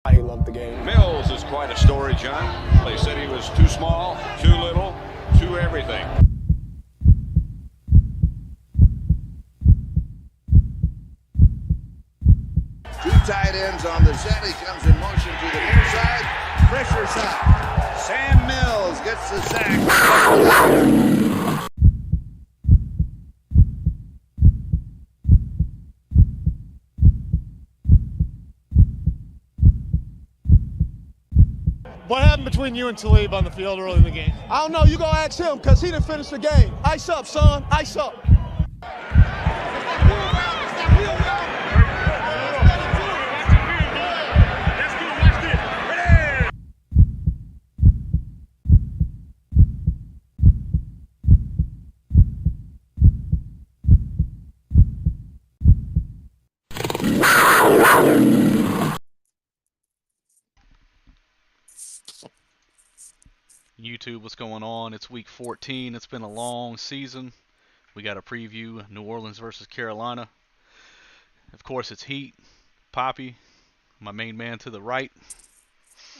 He loved the game. Mills is quite a story, John. They said he was too small, too little, too everything. Two tight ends on the set. He comes in motion to the near side. Pressure shot. Sam Mills gets the sack. What happened between you and Talib on the field early in the game? I don't know. You go ask him because he didn't finish the game. Ice up, son. Ice up. YouTube, what's going on? It's week 14. It's been a long season. We got a preview New Orleans versus Carolina. Of course, it's Heat. Poppy, my main man to the right.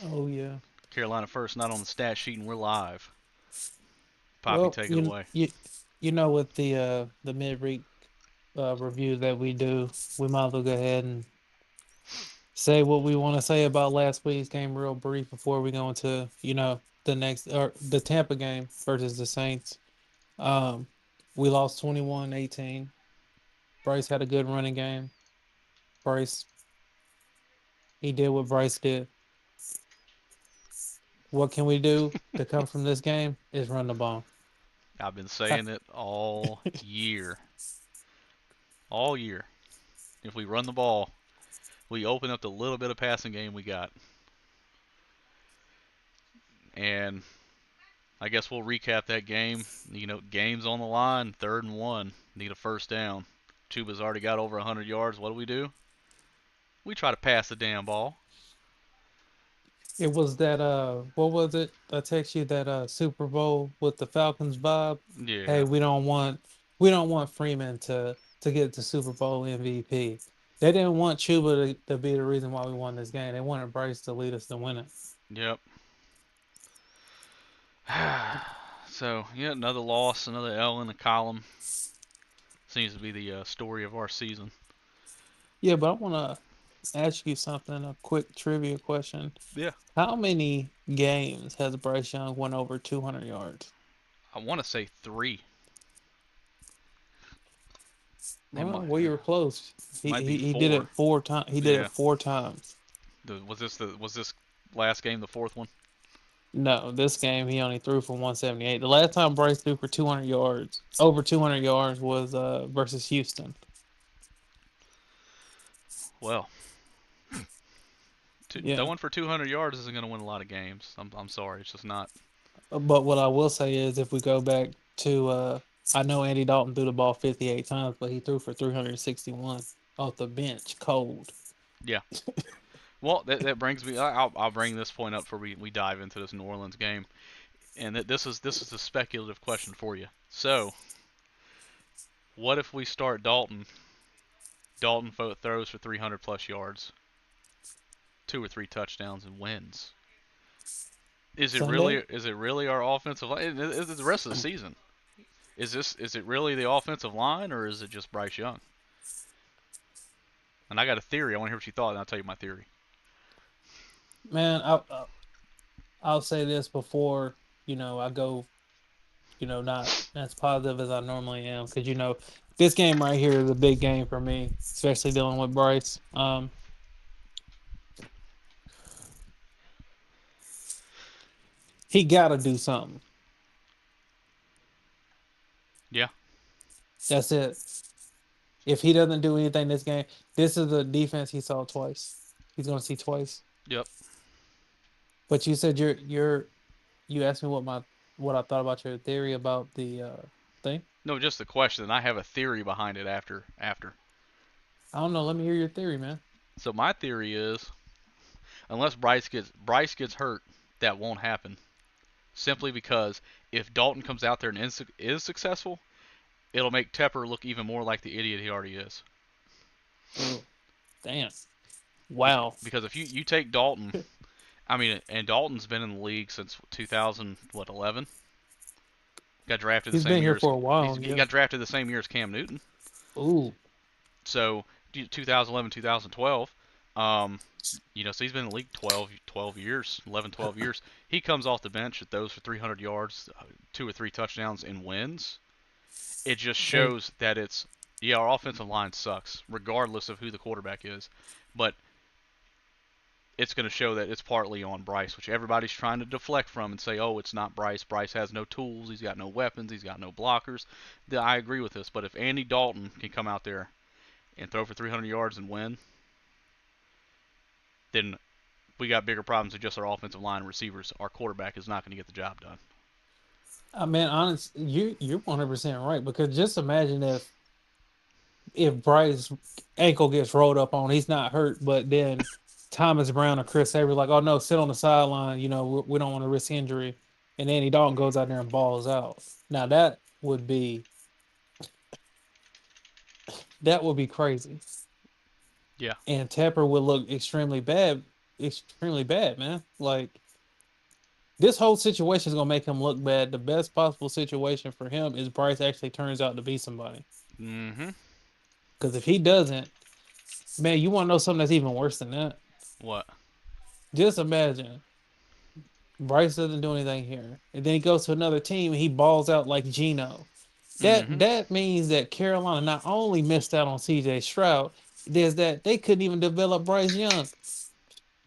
Oh yeah. Carolina first, not on the stat sheet, and we're live. Poppy, Well, take it away. You know, with the midweek review that we do, we might as well go ahead and say what we want to say about last week's game real brief before we go into, the Tampa game versus the Saints. We lost 21-18. Bryce had a good running game. He did what Bryce did. What can we do to come from this game is run the ball. I've been saying it all year. All year. If we run the ball, we open up the little bit of passing game we got. And I guess we'll recap that game. Game's on the line, 3rd and 1. Need a first down. Chuba's already got over 100 yards. What do? We try to pass the damn ball. It was that what was it? I text you that Super Bowl with the Falcons vibe. Yeah. Hey, we don't want Freeman to get the Super Bowl MVP. They didn't want Chuba to be the reason why we won this game. They wanted Bryce to lead us to win it. Yep. So, yeah, another loss, another L in the column. Seems to be the story of our season. Yeah, but I ask you something, a quick trivia question. Yeah. How many games has Bryce Young won over 200 yards? I want to say 3. It Well, you were close. He might be he, he did 4. it 4 times. He did Yeah. it 4 times. Was this last game the 4th one? No, this game he only threw for 178. The last time Bryce threw for 200 yards, over 200 yards, was versus Houston. Well, Yeah. throwing for 200 yards isn't going to win a lot of games. I'm sorry, it's just not. But what I will say is, if we go back to, I know Andy Dalton threw the ball 58 times, but he threw for 361 off the bench, cold. Yeah. Well, that brings me. I'll bring this point up before we dive into this New Orleans game, and this is a speculative question for you. So, what if we start Dalton? Dalton throws for 300 plus yards, 2 or 3 touchdowns, and wins. Is it really? Sunday, Is it really our offensive line? Is it the rest of the season? Is it really the offensive line, or is it just Bryce Young? And I got a theory. I want to hear what you thought, and I'll tell you my theory. man, I'll say this before I go, not as positive as I normally am, because this game right here is a big game for me, especially dealing with Bryce. He got to do something. Yeah. That's it. If he doesn't do anything this game, this is the defense he saw twice. He's going to see twice. Yep. But you said you asked me what I thought about your theory about the thing. No, just the question. And I have a theory behind it after. I don't know. Let me hear your theory, man. So my theory is, unless Bryce gets hurt, that won't happen. Simply because if Dalton comes out there and is successful, it'll make Tepper look even more like the idiot he already is. Oh, damn. Wow. Because if you take Dalton, I mean, and Dalton's been in the league since 2011. Got drafted the He's same been year here as for a while. he Yeah. got drafted the same year as Cam Newton. Ooh. So 2011, 2012. So he's been in the league 12 years, 11, 12 years. He comes off the bench at those for 300 yards, 2 or 3 touchdowns, and wins. It just shows that our offensive line sucks, regardless of who the quarterback is. But it's going to show that it's partly on Bryce, which everybody's trying to deflect from and say, oh, it's not Bryce. Bryce has no tools. He's got no weapons. He's got no blockers. I agree with this. But if Andy Dalton can come out there and throw for 300 yards and win, then we got bigger problems than just our offensive line and receivers. Our quarterback is not going to get the job done. I mean, honestly, you're 100% right, because just imagine if Bryce ankle gets rolled up on, he's not hurt, but then Thomas Brown or Chris Avery like, oh no, sit on the sideline. We don't want to risk injury, and Andy Dalton goes out there and balls out. Now that would be crazy. Yeah. And Tepper would look extremely bad, man. Like, this whole situation is gonna make him look bad. The best possible situation for him is Bryce actually turns out to be somebody. Mm-hmm. Because if he doesn't, man, you want to know something that's even worse than that? What? Just imagine Bryce doesn't do anything here, and then he goes to another team and he balls out like Geno. That means that Carolina not only missed out on C.J. Stroud, there's that they couldn't even develop Bryce Young.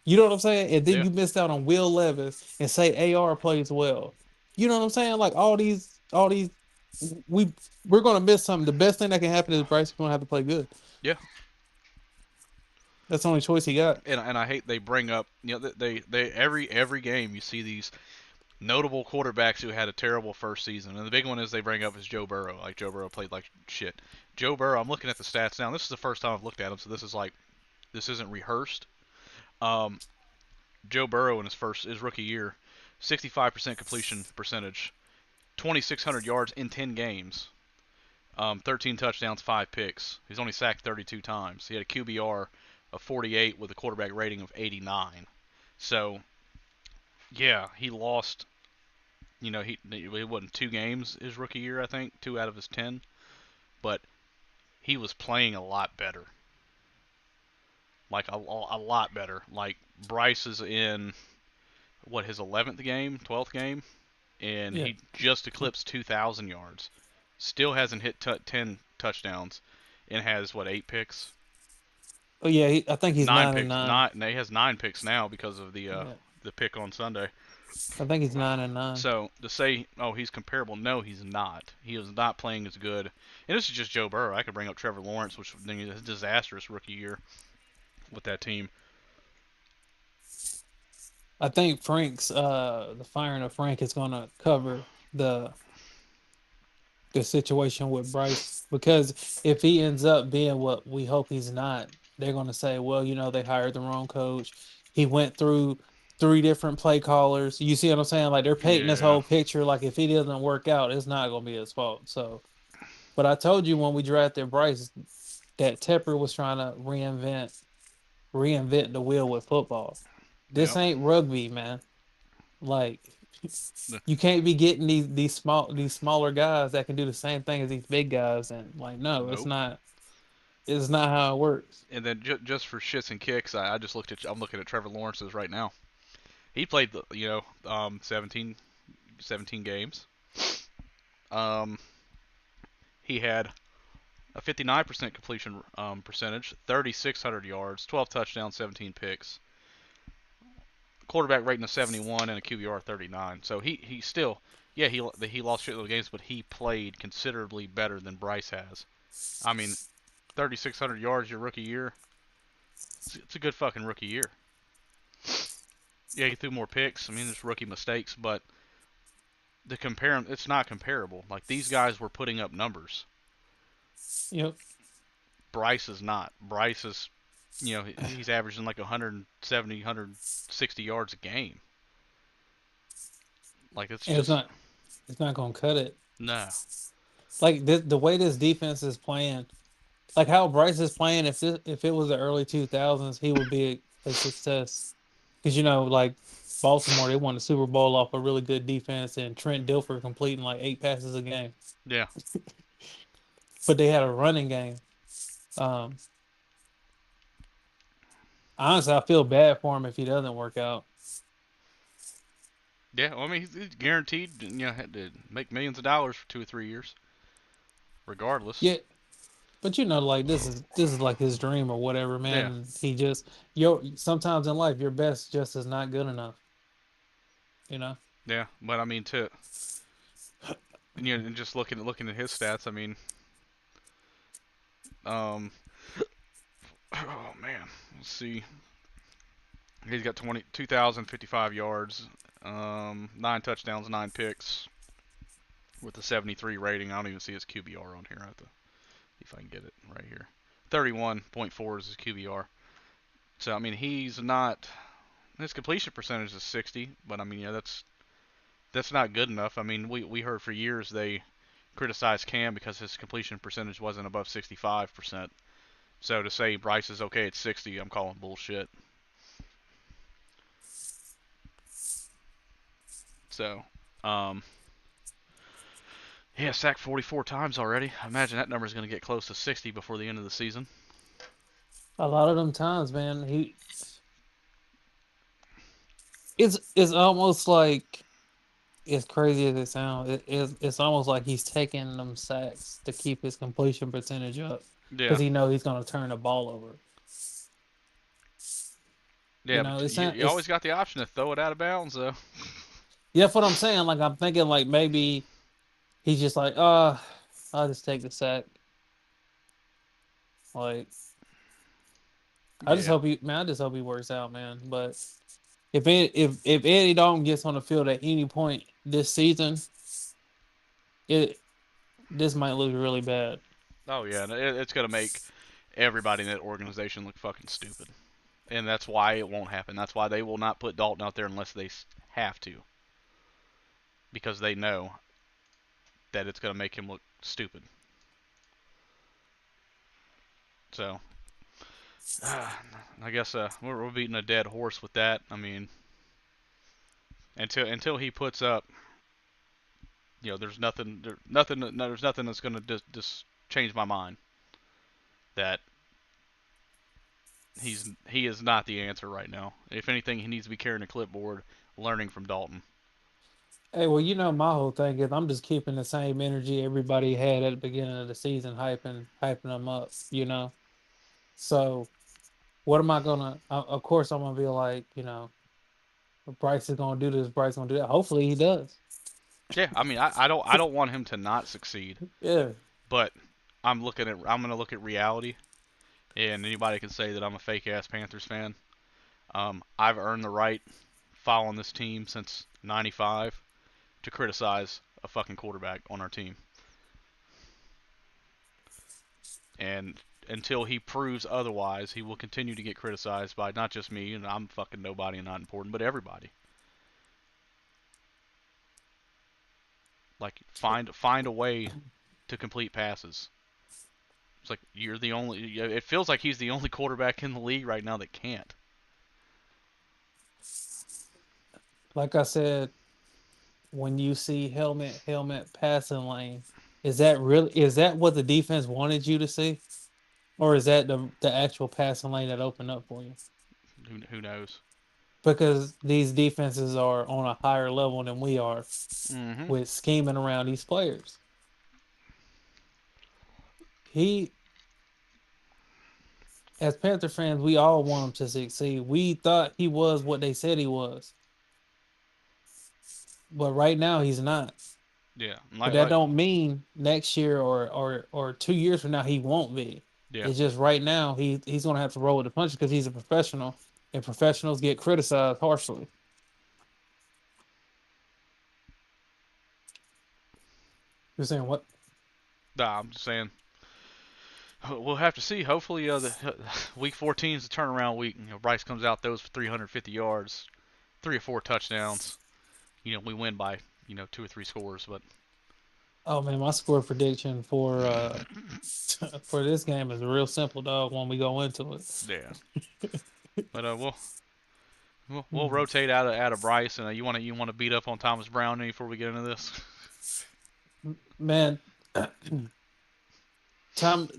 You know what I'm saying? And then you missed out on Will Levis, and say AR plays well. You know what I'm saying? Like all these, we're gonna miss something. The best thing that can happen is Bryce is gonna have to play good. Yeah. That's the only choice he got. And I hate they bring up, they every game you see these notable quarterbacks who had a terrible first season, and the big one is they bring up is Joe Burrow. Like, Joe Burrow played like shit. Joe Burrow, I'm looking at the stats now. This is the first time I've looked at him, so this isn't rehearsed. Joe Burrow in his rookie year, 65% completion percentage, 2,600 yards in 10 games, 13 touchdowns, 5 picks. He's only sacked 32 times. He had a QBR of 48 with a quarterback rating of 89. So, yeah, he lost. He won 2 games his rookie year, I think, 2 out of his 10. But he was playing a lot better. like a lot better. Like Bryce is in his 11th game, 12th game, and Yeah. he just eclipsed 2,000 yards. Still hasn't hit 10 touchdowns, and has 8 picks? Oh yeah, I think he's Nine 9 and picks. 9. He has 9 picks now because of Yeah, the pick on Sunday. I think he's 9 and 9. So to say, oh, he's comparable, no, he's not. He is not playing as good. And this is just Joe Burrow. I could bring up Trevor Lawrence, which was a disastrous rookie year with that team. I think the firing of Frank is going to cover the situation with Bryce, because if he ends up being what we hope he's not, they're going to say, well, they hired the wrong coach. He went through 3 different play callers. You see what I'm saying? Like, they're painting this Yeah. whole picture. Like, if he doesn't work out, it's not going to be his fault. So, but I told you when we drafted Bryce that Tepper was trying to reinvent the wheel with football. This Yep. ain't rugby, man. Like, The- you can't be getting these smaller guys that can do the same thing as these big guys, and like, no, it's Nope. not. It's not how it works. And then just for shits and kicks, I'm looking at Trevor Lawrence's right now. He played 17 games. He had a 59% completion percentage, 3,600 yards, 12 touchdowns, 17 picks. Quarterback rating of 71 and a QBR 39. So he still, yeah, he lost shitload of games, but he played considerably better than Bryce has. I mean, 3,600 yards your rookie year. It's a good fucking rookie year. Yeah, he threw more picks. I mean, there's rookie mistakes, but it's not comparable. Like, these guys were putting up numbers. Yep. Bryce is not. Bryce is, he's averaging like 170, 160 yards a game. Like, it's And just it's not gonna cut it. no. Like, the way this defense is playing, like how Bryce is playing. If it was the early 2000s, he would be a success. Because like Baltimore, they won the Super Bowl off a really good defense and Trent Dilfer completing like 8 passes a game. Yeah. But they had a running game. Honestly, I feel bad for him if he doesn't work out. Yeah, well, I mean, he's guaranteed, had to make millions of dollars for 2 or 3 years, regardless. Yeah, but like this is like his dream or whatever, man. Yeah. He just sometimes in life your best just is not good enough. Yeah, but I mean, and just looking at his stats, I mean, oh man, let's see. He's got 2,055 yards, 9 touchdowns, 9 picks, with a 73 rating. I don't even see his QBR on here. I have to see if I can get it right here. 31.4 is his QBR. So I mean, he's not. His completion percentage is 60, but I mean, yeah, that's not good enough. I mean, we heard for years they criticized Cam because his completion percentage wasn't above 65%. So to say Bryce is okay at 60, I'm calling bullshit. So, yeah, sacked 44 times already. I imagine that number is going to get close to 60 before the end of the season. A lot of them times, man, it's almost like, as crazy as it sounds, it's almost like he's taking them sacks to keep his completion percentage up Yeah. because he knows he's going to turn the ball over. Yeah, but you always got the option to throw it out of bounds, though. Yeah, that's what I'm saying. Like, I'm thinking, like, maybe he's just like, I'll just take the sack. Like, I just hope he works out, man. But if Eddie Dalton gets on the field at any point this season, this might look really bad. Oh yeah, it's gonna make everybody in that organization look fucking stupid, and that's why it won't happen. That's why they will not put Dalton out there unless they have to, because they know that it's gonna make him look stupid. So, I guess we're beating a dead horse with that. I mean, until he puts up, there's nothing that's gonna just change my mind that he is not the answer right now. If anything, he needs to be carrying a clipboard, learning from Dalton. Hey, well, my whole thing is I'm just keeping the same energy everybody had at the beginning of the season, hyping them up. So what am I gonna? Of course, I'm gonna be like, Bryce is gonna do this. Bryce gonna do that. Hopefully, he does. Yeah, I mean, I don't want him to not succeed, Yeah. but I'm gonna look at reality, and anybody can say that I'm a fake ass Panthers fan. I've earned the right following this team since '95 to criticize a fucking quarterback on our team, and until he proves otherwise, he will continue to get criticized by not just me, and I'm fucking nobody and not important, but everybody. Like find a way to complete passes. It's like you're the only. It feels like he's the only quarterback in the league right now that can't. Like I said, when you see helmet passing lane, is that what the defense wanted you to see, or is that the actual passing lane that opened up for you? Who knows? Because these defenses are on a higher level than we are Mm-hmm. with scheming around these players. He, as Panther fans, we all want him to succeed. We thought he was what they said he was, but right now he's not. Yeah. But that don't mean next year or 2 years from now he won't be. Yeah. It's just right now he's gonna have to roll with the punches because he's a professional, and professionals get criticized harshly. You're saying what? Nah, I'm just saying. We'll have to see. Hopefully, the week 14 is the turnaround week. Bryce comes out, throws for 350 yards, 3 or 4 touchdowns. We win by 2 or 3 scores. But Oh man, my score prediction for for this game is real simple, dog. When we go into it, yeah. But we'll rotate out of Bryce, and you want to beat up on Thomas Brown before we get into this. man, the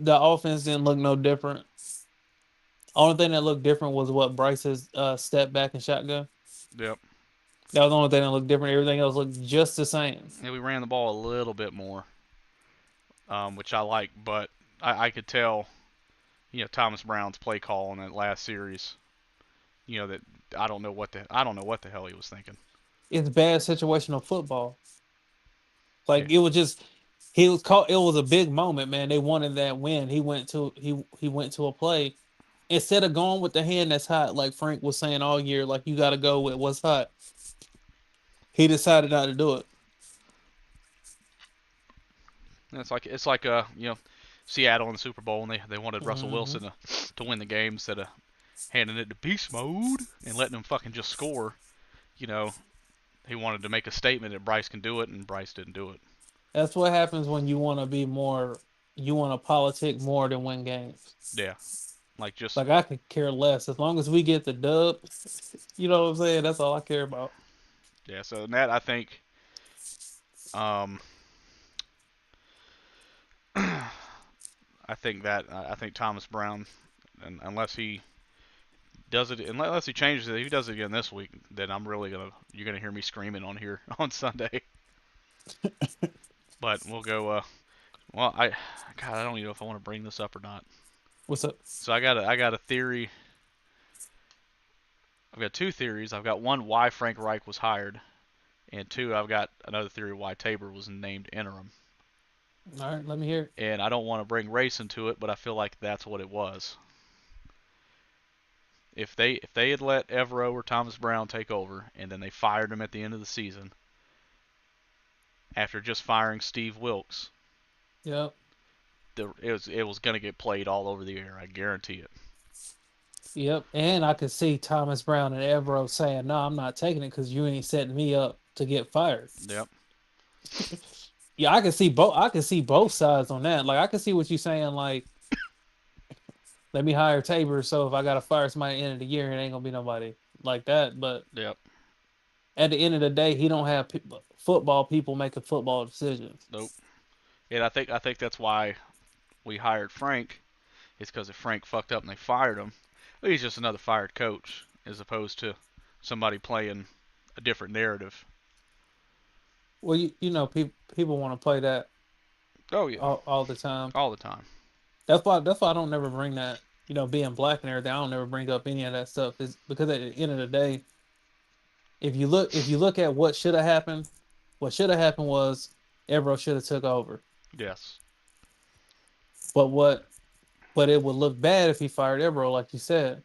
offense didn't look no different. Only thing that looked different was what Bryce's step back and shotgun. Yep. That was the only thing that looked different. Everything else looked just the same. Yeah, we ran the ball a little bit more, which I like, but I could tell, Thomas Brown's play call in that last series. That I don't know what the hell he was thinking. It's bad situational football. Like Yeah. it was just he was caught. It was a big moment, man. They wanted that win. He went to a play instead of going with the hand that's hot, like Frank was saying all year. Like you got to go with what's hot. He decided not to do it. And it's like Seattle in the Super Bowl, and they wanted Russell Wilson to win the game instead of handing it to beast mode and letting him fucking just score. He wanted to make a statement that Bryce can do it, and Bryce didn't do it. That's what happens when you want to be more. You want to politic more than win games. Yeah, like I could care less as long as we get the dub. You know what I'm saying? That's all I care about. Yeah. So in that, I think, I think Thomas Brown, and unless he changes it, if he does it again this week, then you're gonna hear me screaming on here on Sunday. But we'll go. I don't even know if I want to bring this up or not. What's up? So I got a theory. I've got 2 theories. I've got one why Frank Reich was hired, and 2 I've got another theory why Tabor was named interim. All right, let me hear it. And I don't want to bring race into it, but I feel like that's what it was. If they had let Evero or Thomas Brown take over, and then they fired him at the end of the season, after just firing Steve Wilkes, Yep. it was going to get played all over the air. I guarantee it. Yep. And I could see Thomas Brown and Evero saying, "No, I'm not taking it because you ain't setting me up to get fired." Yep. Yeah, I can see both. I can see both sides on that. Like I can see what you're saying. Like, let me hire Tabor, so if I gotta fire somebody at the end of the year, it ain't gonna be nobody like that. But Yep. at the end of the day, he don't have football people making football decisions. Nope. And I think that's why we hired Frank. Is because if Frank fucked up and they fired him, He's just another fired coach as opposed to somebody playing a different narrative. Well, people want to play that Oh yeah, all the time. all the time. That's why I don't never bring that. Being black and everything, I don't never bring up any of that stuff. Is because at the end of the day, if you look at what should have happened was Ebro should have took over. Yes. But it would look bad if he fired Ebro, like you said.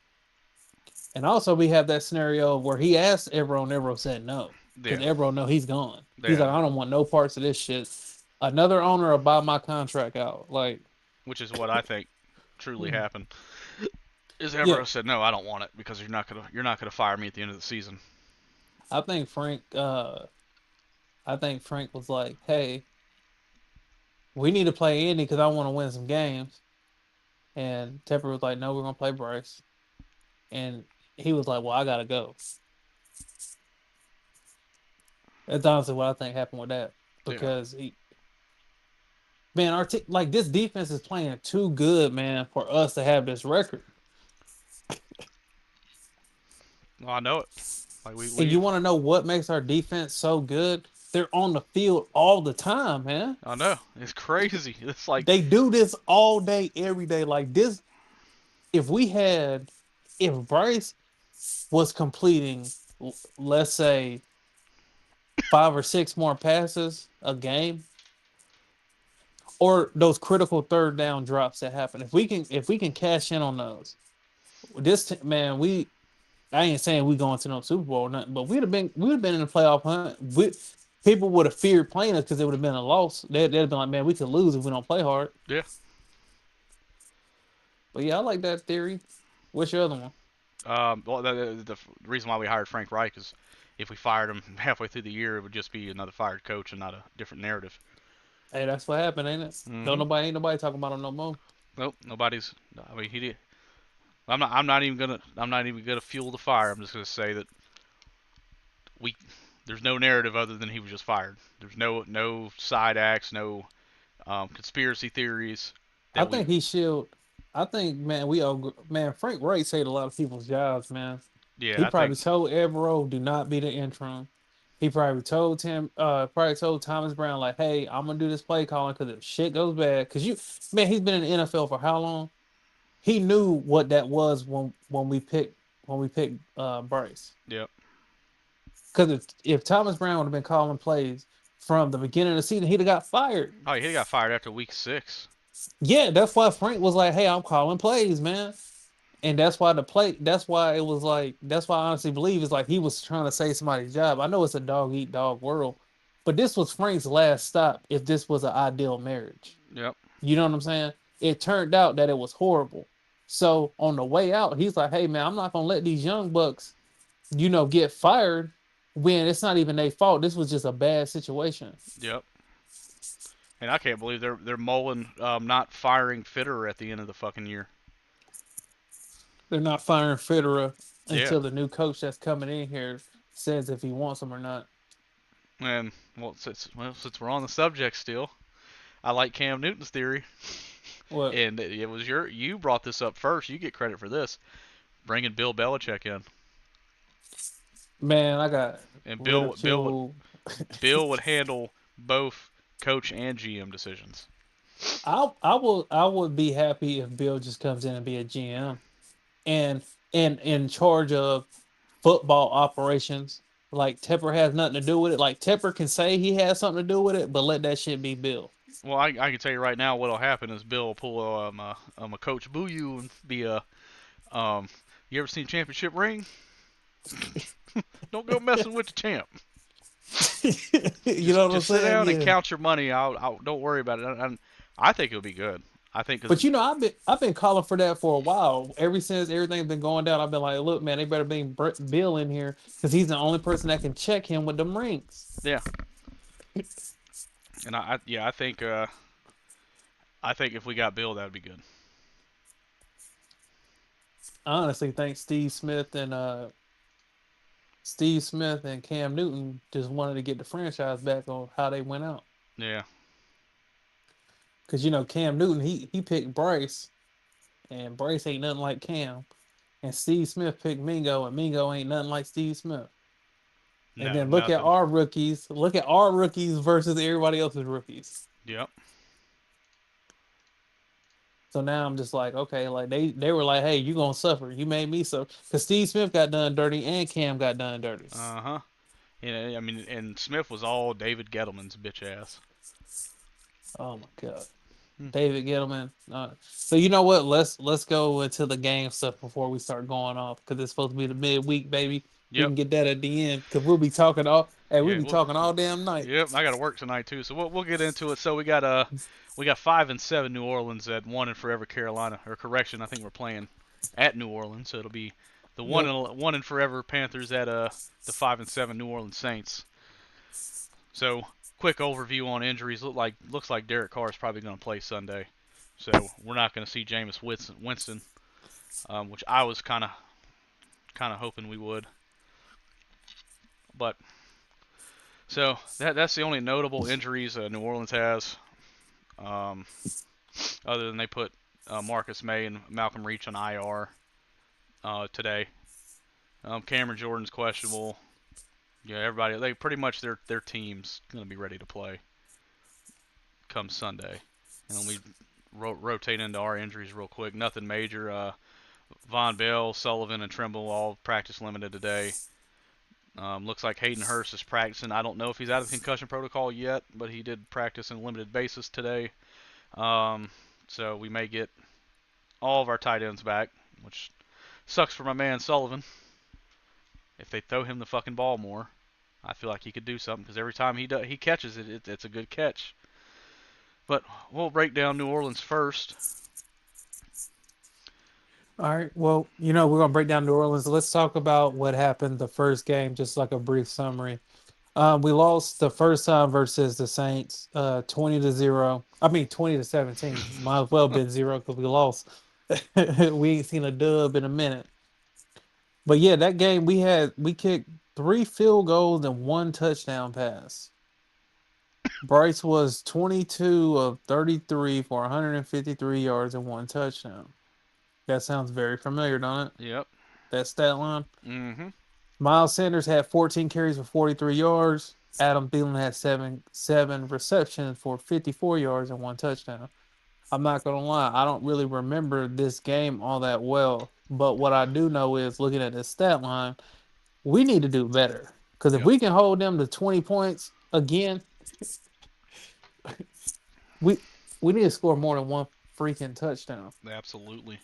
And also we have that scenario where he asked Ebro and Ebro said no. Because Yeah. Ebro know he's gone. He's Yeah. like, I don't want no parts of this shit. Another owner will buy my contract out. Like, Which is what I think truly happened. Is yeah, Evero said no, I don't want it because you're not gonna fire me at the end of the season. I think Frank was like, hey, we need to play Indy because I want to win some games. And Tepper was like, no, we're gonna play Bryce. And he was like, well, I gotta go. That's honestly what I think happened with that. Yeah. Because man, like this defense is playing too good, man, for us to have this record. Well, I know it. Like And you want to know what makes our defense so good? They're on the field all the time, man. I know. It's crazy. It's like They do this all day, every day. Like this, if Bryce was completing, let's say, 5 or 6 more passes a game, or those critical third down drops that happen, if we can cash in on those, man, I ain't saying we going to no Super Bowl or nothing, but we'd have been in the playoff hunt. People would have feared playing us because it would have been a loss. They'd have been like, man, we could lose if we don't play hard. yeah. But yeah, I like that theory. What's your other one? Well, the reason why we hired Frank Reich is if we fired him halfway through the year, it would just be another fired coach and not a different narrative. Hey, that's what happened, ain't it? Mm-hmm. Ain't nobody talking about him no more. Nope. Nobody's. I mean, he did. I'm not even gonna fuel the fire. I'm just gonna say that we there's no narrative other than he was just fired. There's no side acts, no conspiracy theories. I think he should. I think, man, Frank Wright saved a lot of people's jobs, man. Yeah, He I probably think told Evero, do not be the interim. He probably told Thomas Brown, like, hey, I'm gonna do this play calling because if shit goes bad, man, he's been in the NFL for how long? He knew what that was when we picked Bryce. Yep. Because if Thomas Brown would have been calling plays from the beginning of the season, he'd have got fired. Oh, he got fired after week 6. Yeah, that's why Frank was like, hey, I'm calling plays, man. And that's why that's why it was like, that's why I honestly believe it's like he was trying to save somebody's job. I know it's a dog eat dog world, but this was Frank's last stop if this was an ideal marriage. Yep. You know what I'm saying? It turned out that it was horrible. So on the way out, he's like, hey, man, I'm not going to let these young bucks, get fired when it's not even their fault. This was just a bad situation. Yep. And I can't believe they're mulling not firing Fitterer at the end of the fucking year. They're not firing Fitterer Yeah. until the new coach that's coming in here says if he wants him or not. And since we're on the subject still, I like Cam Newton's theory. What? And it was you brought this up first. You get credit for this, bringing Bill Belichick in. Man, I got And Bill would handle both coach and GM decisions. I would be happy if Bill just comes in and be a GM and in charge of football operations. Like Tepper has nothing to do with it. Like Tepper can say he has something to do with it, but let that shit be Bill. Well, I can tell you right now what'll happen is Bill will pull a Coach Boo and be a you ever seen Championship Ring? Don't go messing with the champ. You know what I'm saying? Just sit down and count your money. I'll don't worry about it. I think it'll be good. I think. But I've been calling for that for a while. Ever since everything's been going down, I've been like, look, man, they better bring Bill in here because he's the only person that can check him with them rings. Yeah. And I think if we got Bill, that'd be good. I honestly think Steve Smith and Cam Newton just wanted to get the franchise back on how they went out. Yeah. Because Cam Newton, he picked Bryce, and Bryce ain't nothing like Cam. and Steve Smith picked Mingo, and Mingo ain't nothing like Steve Smith. And No, then look at nothing. our rookies. Look at our rookies versus everybody else's rookies. Yep. So now I'm just like, okay, like they were like, hey, you gonna suffer. You made me so because Steve Smith got done dirty and Cam got done dirty. Uh-huh. I mean, and Smith was all David Gettleman's bitch ass. Oh my god. David Gettleman. So you know what? Let's go into the game stuff before we start going off because it's supposed to be the midweek, baby. We Yep. can get that at the end because we'll be talking all. Hey, we'll Yeah. be talking all damn night. Yep. I got to work tonight too, so we'll get into it. So we got 5 and 7 New Orleans at 1 and Forever Carolina. Or correction, I think we're playing at New Orleans, so it'll be the Yep. 1 and Forever Panthers at the 5 and 7 New Orleans Saints. So quick overview on injuries. Looks like Derek Carr is probably going to play Sunday. So we're not going to see Jameis Winston, which I was kind of hoping we would. But so that's the only notable injuries New Orleans has, other than they put Marcus May and Malcolm Reach on IR today. Cameron Jordan's questionable. Yeah, everybody, they pretty much their team's going to be ready to play come Sunday. And then we rotate into our injuries real quick. Nothing major. Von Bell, Sullivan, and Trimble all practice limited today. Looks like Hayden Hurst is practicing. I don't know if he's out of the concussion protocol yet, but he did practice on a limited basis today. So we may get all of our tight ends back, which sucks for my man Sullivan. If they throw him the fucking ball more, I feel like he could do something because every time he catches it, it's a good catch. But we'll break down New Orleans first. All right. Well, we're gonna break down New Orleans. Let's talk about what happened the first game, just like a brief summary. We lost the first time versus the Saints, 20-0. I mean 20-17. Might as well have been 0 because we lost. We ain't seen a dub in a minute. But yeah, that game we kicked 3 field goals and 1 touchdown pass. Bryce was 22 of 33 for 153 yards and 1 touchdown. That sounds very familiar, don't it? Yep. That stat line. Mm-hmm. Miles Sanders had 14 carries for 43 yards. Adam Thielen had seven receptions for 54 yards and 1 touchdown. I'm not gonna lie, I don't really remember this game all that well. But what I do know is looking at this stat line, we need to do better. Because if we can hold them to 20 points again, we need to score more than 1 freaking touchdown. Absolutely.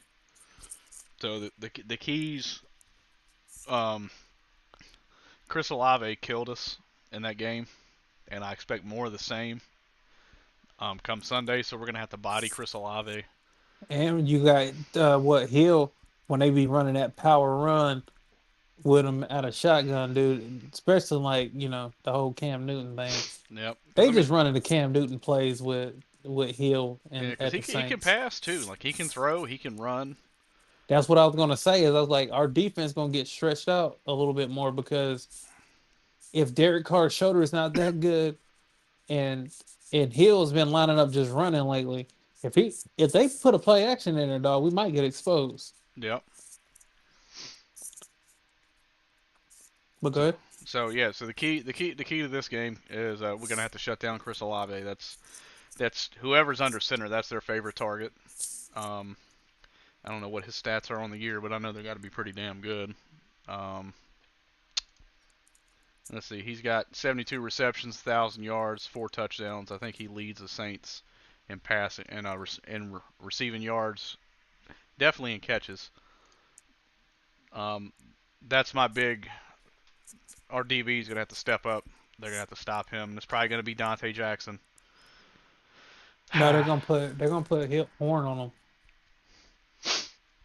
So the keys, Chris Olave killed us in that game, and I expect more of the same come Sunday. So we're gonna have to body Chris Olave. And you got Hill when they be running that power run with him at a shotgun, dude. Especially like the whole Cam Newton thing. Yep. They just running the Cam Newton plays with Hill and because he can pass too. Like he can throw, he can run. That's what I was gonna say. Is I was like, our defense gonna get stretched out a little bit more because if Derek Carr's shoulder is not that good, and Hill's been lining up just running lately, if they put a play action in there, dog, we might get exposed. Yep. But go ahead. So yeah, so the key to this game is we're gonna have to shut down Chris Olave. That's whoever's under center. That's their favorite target. I don't know what his stats are on the year, but I know they got to be pretty damn good. Let's see, he's got 72 receptions, 1,000 yards, 4 touchdowns. I think he leads the Saints in passing and in receiving yards, definitely in catches. That's my big. Our DB is gonna have to step up. They're gonna have to stop him. And it's probably gonna be Dante Jackson. No, they're gonna put Horn on him.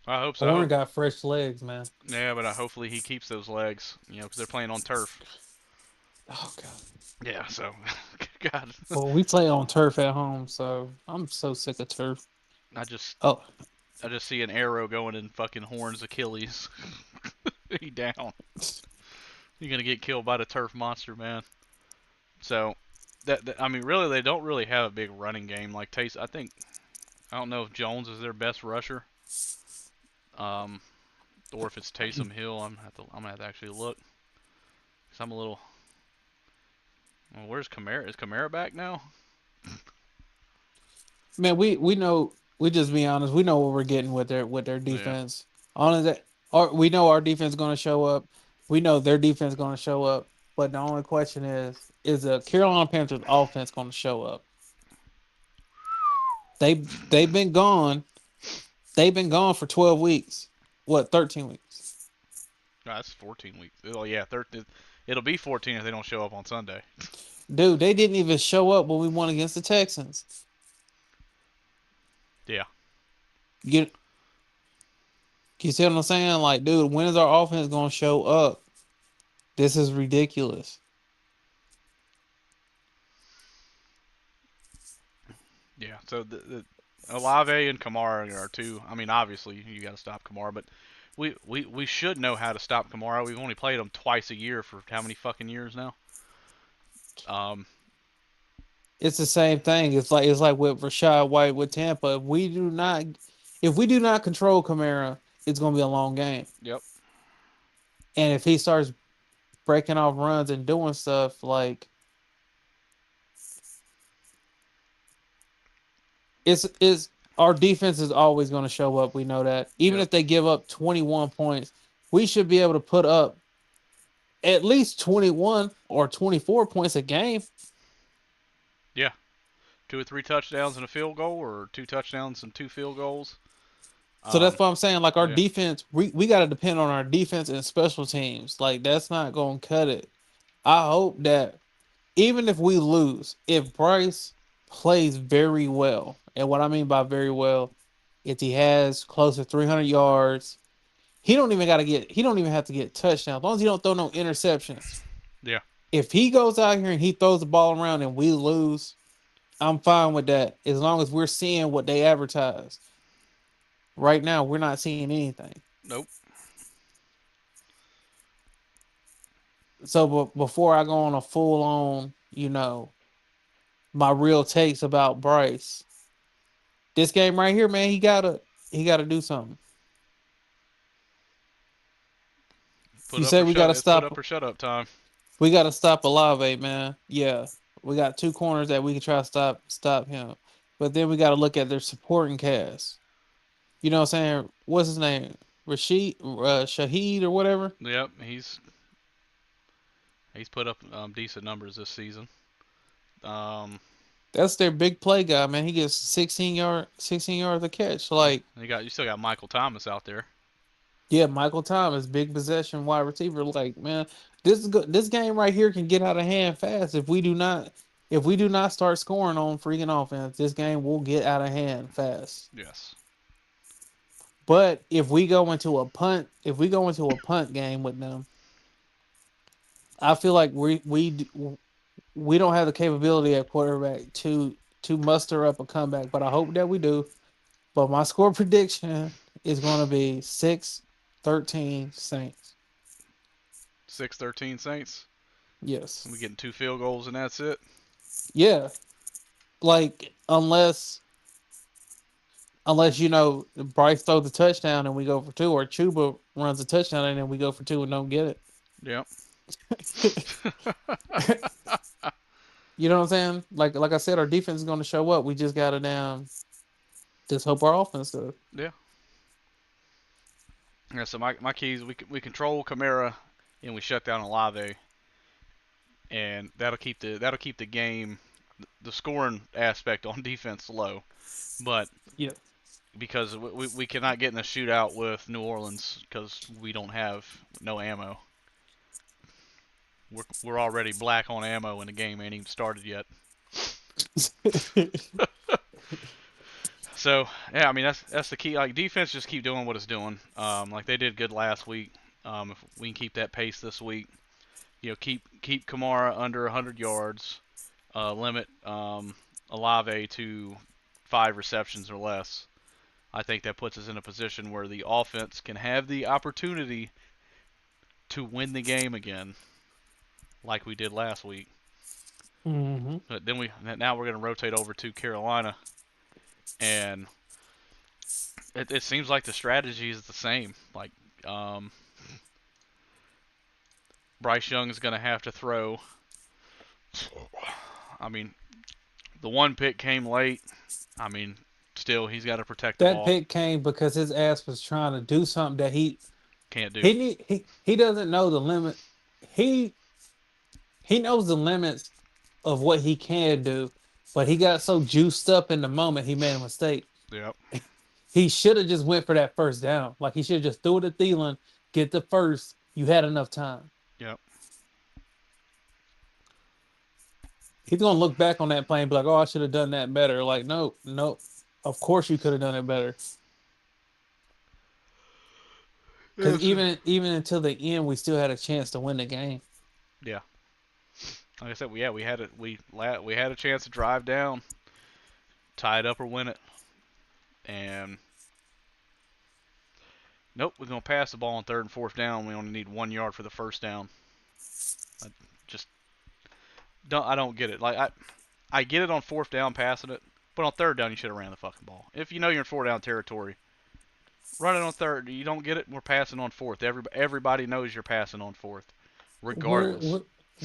I hope so. Horn got fresh legs, man. Yeah, but hopefully he keeps those legs. Because they're playing on turf. Oh god. Yeah. So, God. Well, we play on turf at home, so I'm so sick of turf. I just see an arrow going in fucking Horn's Achilles. He down. You're gonna get killed by the turf monster, man. So, I mean, really, they don't really have a big running game like Taste. I don't know if Jones is their best rusher. or if it's Taysom Hill. I'm gonna have to actually look. 'Cause I'm a little. Well, where's Kamara? Is Kamara back now? Man, we know. We just be honest. We know what we're getting with their Yeah. defense. On that, we know our defense is going to show up. We know their defense is going to show up. But the only question is the Carolina Panthers offense going to show up? They've been gone. They've been gone for 12 weeks. What, 13 weeks? No, that's 14 weeks. Oh yeah, 13. It'll be 14 if they don't show up on Sunday. Dude, they didn't even show up when we won against the Texans. Yeah. You see what I'm saying? Like, dude, when is our offense going to show up? This is ridiculous. Yeah. So the Olave and Kamara are two. I mean, obviously you got to stop Kamara, but we should know how to stop Kamara. We've only played him twice a year for how many fucking years now? It's the same thing. It's like with Rashad White with Tampa. If we do not control Kamara, it's going to be a long game. Yep. And if he starts breaking off runs and doing stuff like it's our defense is always going to show up. We know that. Even Yep. if they give up 21 points, we should be able to put up at least 21 or 24 points a game. Yeah. 2 or 3 touchdowns and a field goal, or 2 touchdowns and 2 field goals. So that's what I'm saying. Like our yeah. defense, we got to depend on our defense and special teams. Like that's not going to cut it. I hope that even if we lose, if Bryce plays very well, and what I mean by very well, if he has close to 300 yards, he don't even have to get touchdowns. As long as he don't throw no interceptions. Yeah. If he goes out here and he throws the ball around and we lose, I'm fine with that. As long as we're seeing what they advertise. Right now, we're not seeing anything. Nope. So before I go on a full on, my real takes about Bryce, this game right here, man, he gotta do something. Put You up said or we shut, gotta it's put stop. up or shut up time. We gotta stop Olave, man. Yeah, we got 2 corners that we can try to stop him, but then we gotta look at their supporting cast. You know what I'm saying? What's his name? Shaheed or whatever. Yep. He's put up decent numbers this season. That's their big play guy, man. He gets 16 yards a catch. Like, you still got Michael Thomas out there. yeah, Michael Thomas, big possession wide receiver. Like, man, this is good. This game right here can get out of hand fast if we do not start scoring on freaking offense. This game will get out of hand fast. Yes. But if we go into a punt game with them, I feel like we don't have the capability at quarterback to muster up a comeback. But I hope that we do. But my score prediction is going to be 6-13 Saints. 6-13 Saints. Yes. We getting 2 field goals and that's it. Yeah. Like unless Bryce throws the touchdown and we go for 2, or Chuba runs a touchdown and then we go for 2 and don't get it. Yep. You know what I'm saying? Like I said, our defense is going to show up. We just got to just hope our offense does. Yeah. Yeah. So my keys, we control Kamara and we shut down Olave, and that'll keep the game, the scoring aspect on defense low, but yeah. Because we cannot get in a shootout with New Orleans because we don't have no ammo. We're already black on ammo and the game ain't even started yet. So yeah, I mean that's the key. Like defense, just keep doing what it's doing. Like they did good last week. If we can keep that pace this week, keep Kamara under 100 yards. Limit Olave to 5 receptions or less. I think that puts us in a position where the offense can have the opportunity to win the game again, like we did last week. Mm-hmm. But then now we're going to rotate over to Carolina, and it seems like the strategy is the same. Like Bryce Young is going to have to throw. I mean, the one pick came late. I mean, still he's got to protect the That ball. pick came because his ass was trying to do something that Can't do. he doesn't know the limit. He he knows the limits of what he can do, but he got so juiced up in the moment he made a mistake. Yep. He should have just went for that first down. Like he should have just threw it at Thielen, get the first. You had enough time. Yep. He's gonna look back on that play and be like, "Oh, I should have done that better." Like, no, no, of course you could have done it better. Because even until the end, we still had a chance to win the game. Yeah. Like I said, we had it. We had a chance to drive down, tie it up or win it, and nope, we're gonna pass the ball on 3rd and 4th down. We only need 1 yard for the first down. I just I don't get it. Like I get it on 4th down passing it, but on 3rd down you should have ran the fucking ball. If you know you're in 4th down territory, run it on 3rd. You don't get it, we're passing on 4th. Everybody knows you're passing on 4th, regardless.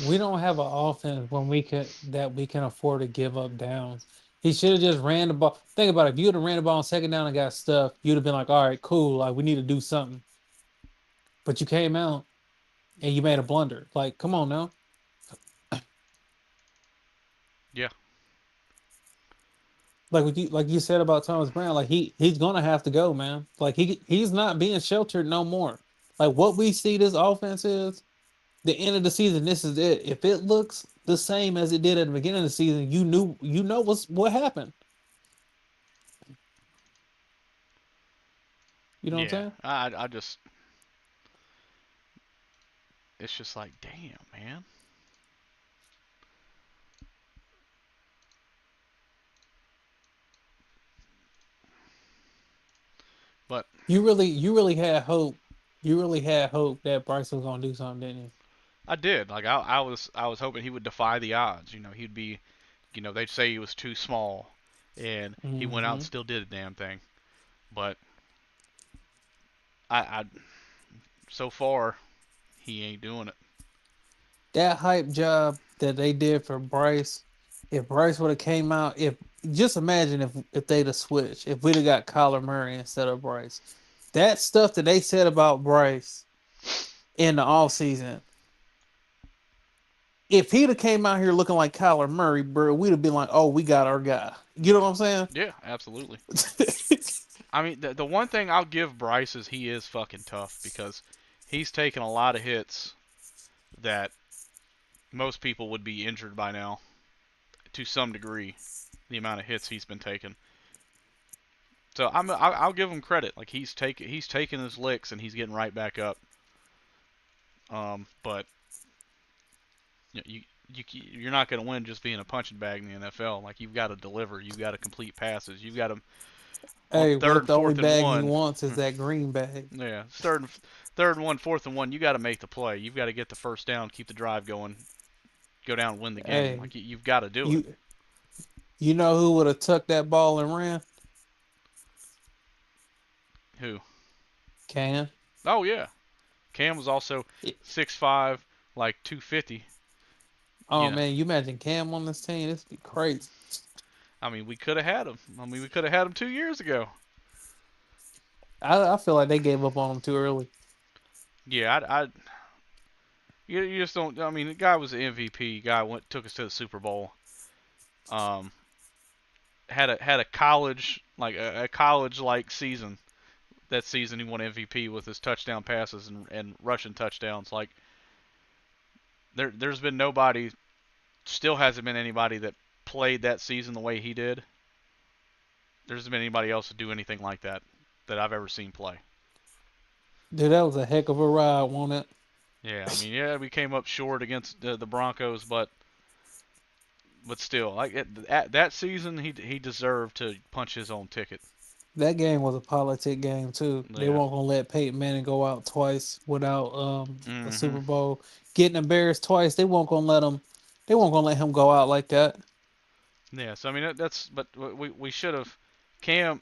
We don't have an offense when we can afford to give up downs. He should have just ran the ball. Think about it. If you would have ran the ball on 2nd down and got stuff, you'd have been like, all right, cool. Like, we need to do something. But you came out and you made a blunder. Like, come on now. Yeah. Like you said about Thomas Brown, like he's gonna have to go, man. Like he's not being sheltered no more. Like what we see this offense is, the end of the season, this is it. If it looks the same as it did at the beginning of the season, you know what happened. You know what I'm saying? I just, it's just like, damn, man. But You really had hope. You really had hope that Bryce was gonna do something, didn't you? I did. Like I was hoping he would defy the odds. You know, he'd be, they'd say he was too small, and he went out and Mm-hmm. still did a damn thing. But I so far he ain't doing it. That hype job that they did for Bryce, if Bryce would have came out, if just imagine if they'd have switched, if we'd have got Kyler Murray instead of Bryce. That stuff that they said about Bryce in the offseason, if he'd have came out here looking like Kyler Murray, bro, we'd have been like, oh, we got our guy. You know what I'm saying? Yeah, absolutely. I mean, the one thing I'll give Bryce is he is fucking tough because he's taken a lot of hits that most people would be injured by now to some degree, the amount of hits he's been taking. So I'll give him credit. Like he's taking his licks and he's getting right back up. But you're not going to win just being a punching bag in the NFL. Like you've got to deliver. You've got to complete passes. You've got to on Hey, 3rd what and the only 4th and bag he 1. wants is that green bag. Yeah, 3rd and 1, 4th and 1. You got to make the play. You've got to get the first down, keep the drive going, go down and win the game. Hey, Like you've got to do it. You know who would have tucked that ball and ran? Who? Cam. Oh yeah, Cam was also 6'5", like 250. Oh You know, man, you imagine Cam on this team? This would be crazy. I mean, we could have had him. I mean, we could have had him 2 years ago. I feel like they gave up on him too early. Yeah, you just don't. I mean, the guy was the MVP. Guy took us to the Super Bowl. Had a college like a college like season. That season he won MVP with his touchdown passes and rushing touchdowns. Like there's been nobody, still hasn't been anybody that played that season the way he did. There hasn't been anybody else to do anything like that I've ever seen play. Dude, that was a heck of a ride, wasn't it? Yeah, I mean, yeah, we came up short against the Broncos, but still, like that season, he deserved to punch his own ticket. That game was a politic game too. They Yeah. weren't gonna let Peyton Manning go out twice without a Super Mhm. Bowl. Getting embarrassed twice, they weren't gonna let him. They weren't gonna let him go out like that. Yeah, so I mean but we should have Cam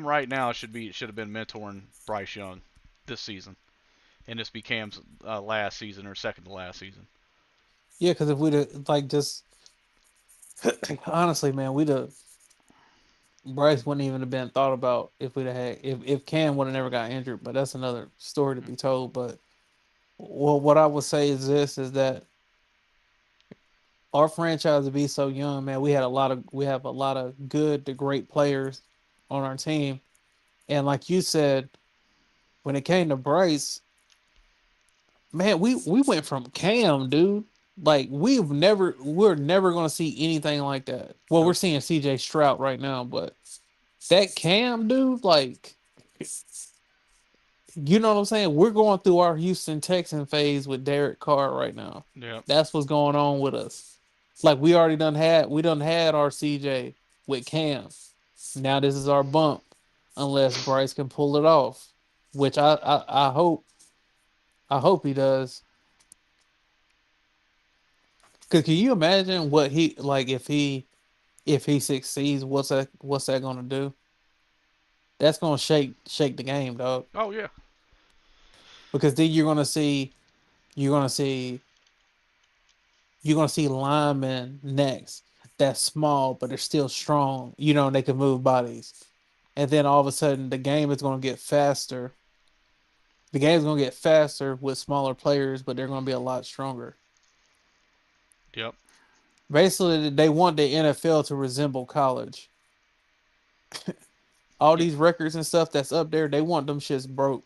right now should have been mentoring Bryce Young this season. and this be Cam's last season or second to last season. Yeah, because if we'd have, like, just honestly, man, Bryce wouldn't even have been thought about if we'd have had if Cam would have never got injured. But that's another story to be told. But well, what I would say is this: is that our franchise to be so young, man, we have a lot of good to great players on our team, and like you said, when it came to Bryce, man, we went from Cam, dude. Like we're never gonna see anything like that. Well, we're Nope. seeing CJ Stroud right now, but that Cam dude, like, you know what I'm saying? We're going through our Houston Texan phase with Derek Carr right now. Yep. That's what's going on with us. Like we done had our CJ with Cam. Now this is our bump, unless Bryce can pull it off, which I hope he does. Cause can you imagine what he like if he succeeds? What's that gonna do? That's gonna shake the game, dog. Oh yeah. Because then you're gonna see you're gonna see linemen next that's small but they're still strong. You know, and they can move bodies. And then all of a sudden the game is gonna get faster. The game's gonna get faster with smaller players, but they're gonna be a lot stronger. Yep. Basically, they want the NFL to resemble college. All Yeah. these records and stuff that's up there, they want them shits broke.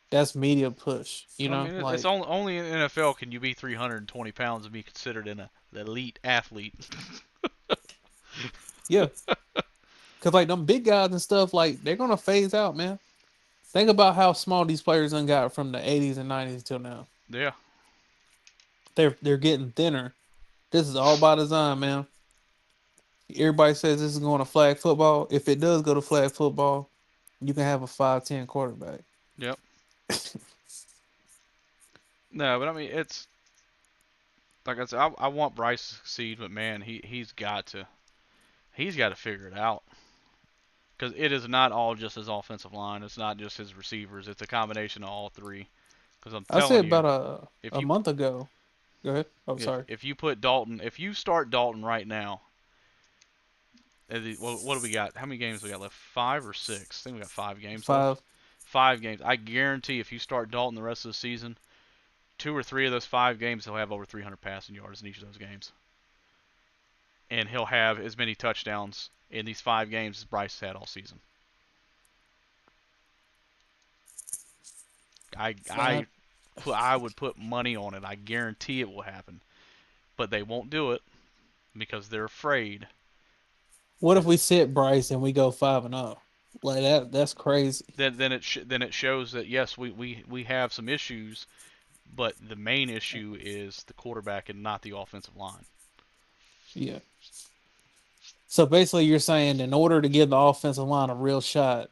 That's media push, you I know? mean, it's Like, only in the NFL can you be 320 pounds and be considered an elite athlete. yeah. Cause like them big guys and stuff, like they're gonna phase out, man. Think about how small these players done got from the 80s and 90s till now. Yeah. They're getting thinner. This is all by design, man. Everybody says this is going to flag football. If it does go to flag football, you can have a 5'10" quarterback. Yep. No, but I mean, it's like I said, I want Bryce to succeed, but man, he's got to figure it out because it is not all just his offensive line. It's not just his receivers. It's a combination of all three. Because I'm I said telling you, about if a you month ago. Go ahead. Oh, sorry. if you put Dalton, if you start Dalton right now, what do we got? How many games we got left? 5 or 6? I think we got 5 games left. 5. 5 games. I guarantee if you start Dalton the rest of the season, 2 or 3 of those 5 games, he'll have over 300 passing yards in each of those games. And he'll have as many touchdowns in these 5 games as Bryce had all season. I would put money on it. I guarantee it will happen. But they won't do it because they're afraid. What if we sit Bryce and we go 5-0? Like that's crazy. Then it shows that yes, we have some issues, but the main issue is the quarterback and not the offensive line. Yeah. So basically, you're saying in order to give the offensive line a real shot,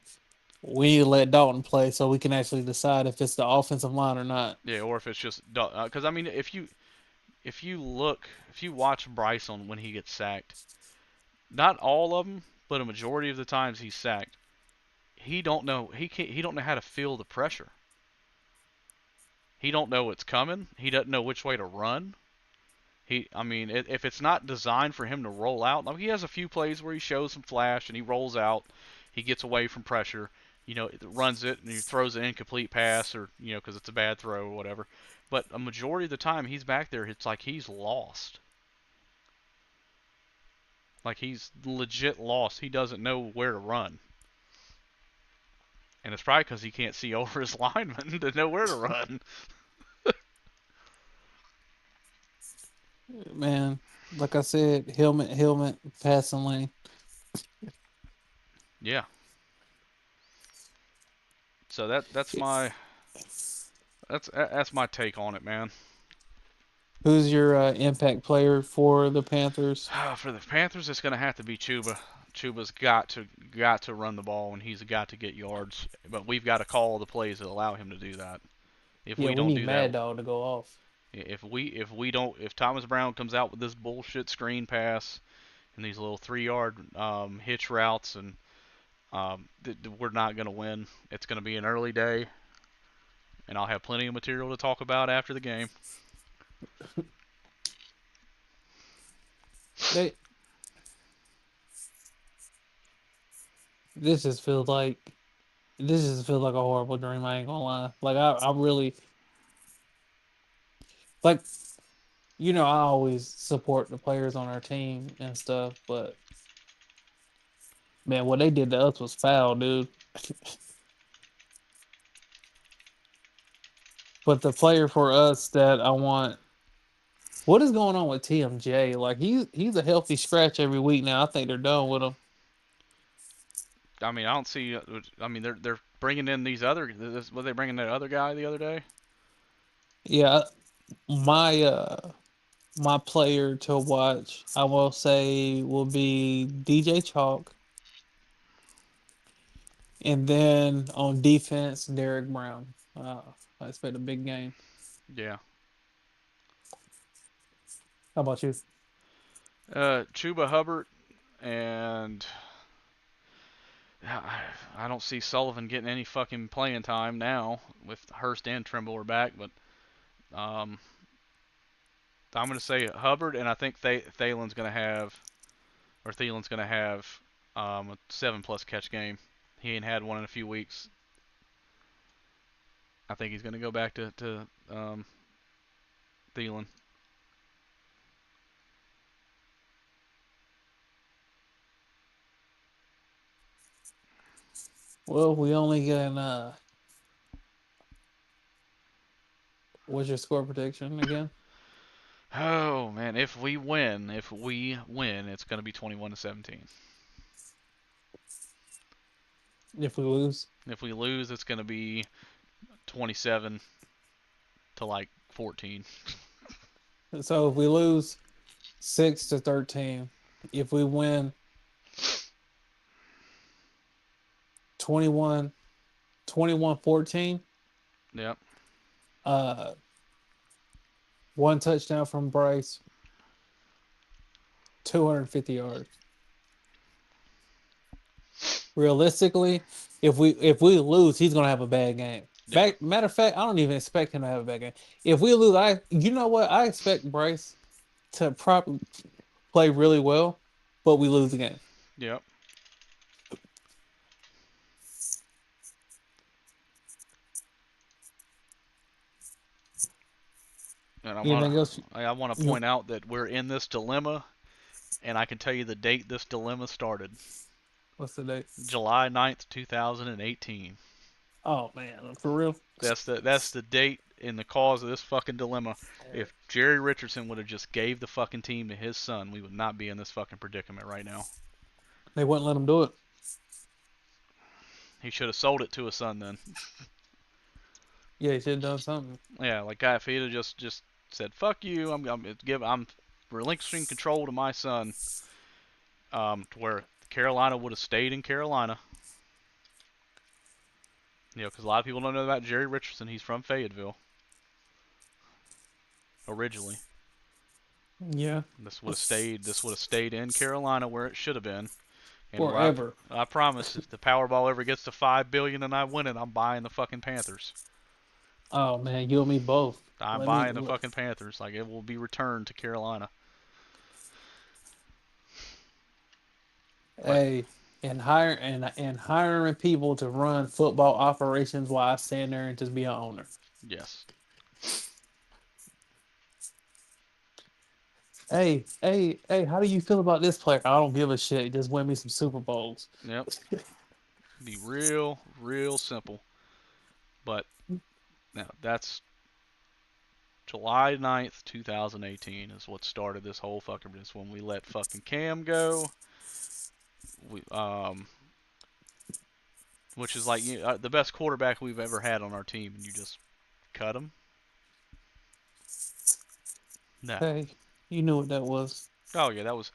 we need to let Dalton play so we can actually decide if it's the offensive line or not. Yeah, or if it's just because I mean if you watch Bryce on when he gets sacked, not all of them, but a majority of the times he's sacked, he don't know how to feel the pressure. He don't know what's coming. He doesn't know which way to run. I mean, if it's not designed for him to roll out, I mean, he has a few plays where he shows some flash and he rolls out, he gets away from pressure, runs it and he throws an incomplete pass or because it's a bad throw or whatever. But a majority of the time he's back there, it's like he's lost. Like he's legit lost. He doesn't know where to run. And it's probably because he can't see over his linemen to know where to run. Man, like I said, helmet, passing lane. Yeah. So that's my take on it, man. Who's your impact player for the Panthers? For the Panthers, it's gonna have to be Chuba. Chuba's got to run the ball and he's got to get yards, but we've got to call the plays that allow him to do that. If Yeah, we we don't need do Mad that, Dog to go off. if Thomas Brown comes out with this bullshit screen pass and these little 3-yard hitch routes and we're not gonna win. It's gonna be an early day, and I'll have plenty of material to talk about after the game. This just feels like a horrible dream. I ain't gonna lie. Like I really like. I always support the players on our team and stuff, but man, what they did to us was foul, dude. But the player for us that I want, what is going on with TMJ? Like he's a healthy scratch every week now. I think they're done with him. I mean, I don't see. I mean, they're bringing in these other. Was they bringing that other guy the other day? Yeah, my player to watch, I will say, will be DJ Chalk, and then on defense, Derek Brown. I expect a big game. Yeah. How about you? Chuba Hubbard and I don't see Sullivan getting any fucking playing time now with Hurst and Trimble are back, but I'm going to say Hubbard, and I think Thielen's going to have a 7+ catch game. He ain't had one in a few weeks. I think he's going to go back to Thielen. Well, we only get what's your score prediction again? Oh man, if we win, it's going to be 21-17. If we lose, If we lose, it's going to be 27 to like 14. so if we lose 6-13, if we win 21-14. Yep. One touchdown from Bryce, 250 yards. Realistically, if we lose, he's gonna have a bad game. Yeah. Matter of fact, I don't even expect him to have a bad game. If we lose, you know what? I expect Bryce to play really well, but we lose the game. Yep. And I want to point out that we're in this dilemma, and I can tell you the date this dilemma started. What's the date? July 9th, 2018. Oh man, for real? That's the date and the cause of this fucking dilemma. If Jerry Richardson would have just gave the fucking team to his son, we would not be in this fucking predicament right now. They wouldn't let him do it. He should have sold it to his son then. Yeah, he should have done something. Yeah, like if he'd have just said "fuck you," I'm relinquishing control to my son. To where Carolina would have stayed in Carolina. Because a lot of people don't know about Jerry Richardson. He's from Fayetteville originally. Yeah. This would have stayed in Carolina where it should have been. And forever. I promise, if the Powerball ever gets to $5 billion and I win it, I'm buying the fucking Panthers. Oh man, you and me both. I'm buying the fucking Panthers. Like, it will be returned to Carolina. Hey, and hiring people to run football operations while I stand there and just be an owner. Yes. Hey, how do you feel about this player? I don't give a shit. Just win me some Super Bowls. Yep. Be real simple. But now that's July 9th, 2018 is what started this whole fucking business. When we let fucking Cam go. Which is like the best quarterback we've ever had on our team, and you just cut him. No. Hey, you knew what that was. Oh yeah, that was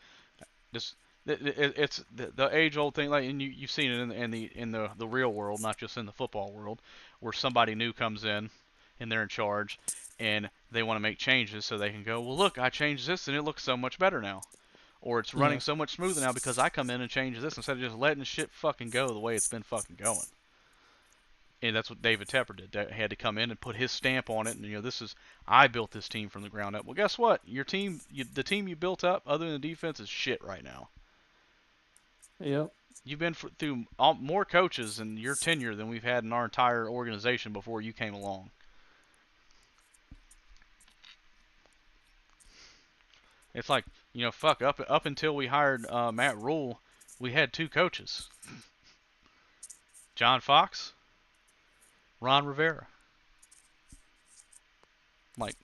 just it's the age-old thing. Like, and you've seen it in the real world, not just in the football world, where somebody new comes in and they're in charge, and they want to make changes so they can go, well, look, I changed this and it looks so much better now. Or it's running so much smoother now because I come in and change this instead of just letting shit fucking go the way it's been fucking going. And that's what David Tepper did. He had to come in and put his stamp on it. And I built this team from the ground up. Well, guess what? Your team, the team you built up, other than the defense, is shit right now. Yep. You've been through more coaches in your tenure than we've had in our entire organization before you came along. It's like, fuck, up until we hired Matt Rule, we had 2 coaches. John Fox, Ron Rivera. Like,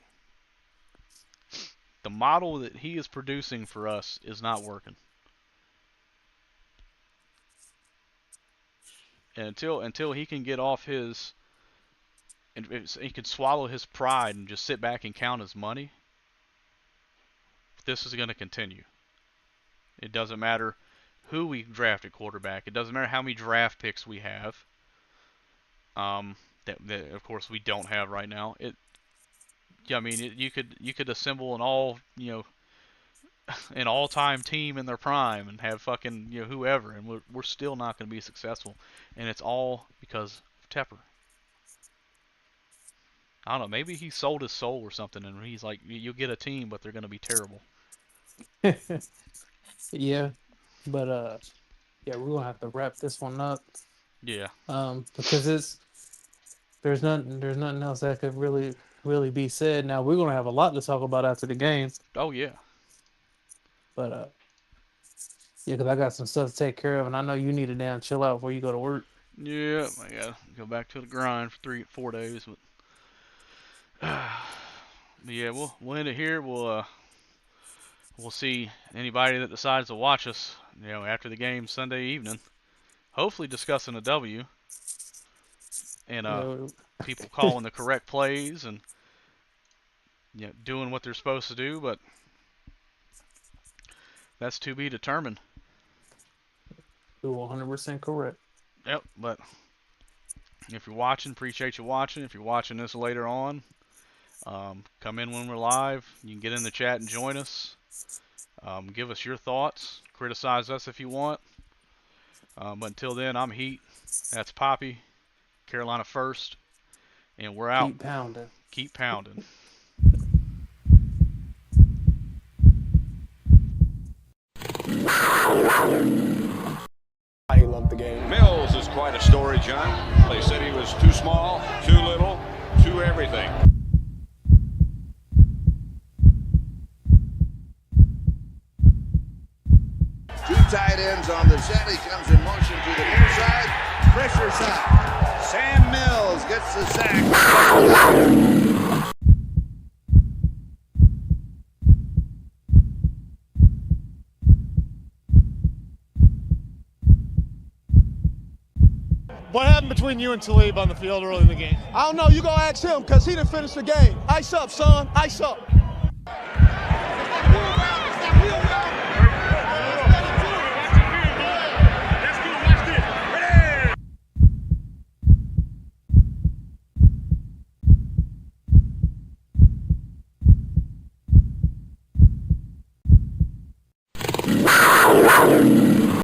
the model that he is producing for us is not working. And until he can get off his, and he can swallow his pride and just sit back and count his money, this is going to continue. It doesn't matter who we draft at quarterback. It doesn't matter how many draft picks we have. That of course we don't have right now. You could assemble an all-time team in their prime and have fucking whoever, and we're still not going to be successful. And it's all because of Tepper. I don't know. Maybe he sold his soul or something, and he's like, you'll get a team, but they're going to be terrible. Yeah, but yeah, we're gonna have to wrap this one up. Yeah. Because there's nothing else that could really be said. Now we're gonna have a lot to talk about after the game. Oh yeah. But yeah, because I got some stuff to take care of, and I know you need to damn chill out before you go to work. Yeah, I gotta go back to the grind for 3-4 days, but yeah, we'll end it here. We'll see anybody that decides to watch us, after the game Sunday evening. Hopefully discussing a W and people calling the correct plays and doing what they're supposed to do, but that's to be determined. You're 100% correct. Yep, but if you're watching, appreciate you watching. If you're watching this later on, come in when we're live. You can get in the chat and join us. Give us your thoughts. Criticize us if you want. But until then, I'm Heat. That's Poppy. Carolina first. And we're out. Keep pounding. Keep pounding. I love the game. Mills is quite a story, John. They said he was too small, too little, too everything. Two tight ends on the set. He comes in motion to the near side. Pressure shot. Sam Mills gets the sack. What happened between you and Talib on the field early in the game? I don't know. You go ask him because he didn't finish the game. Ice up, son. Ice up.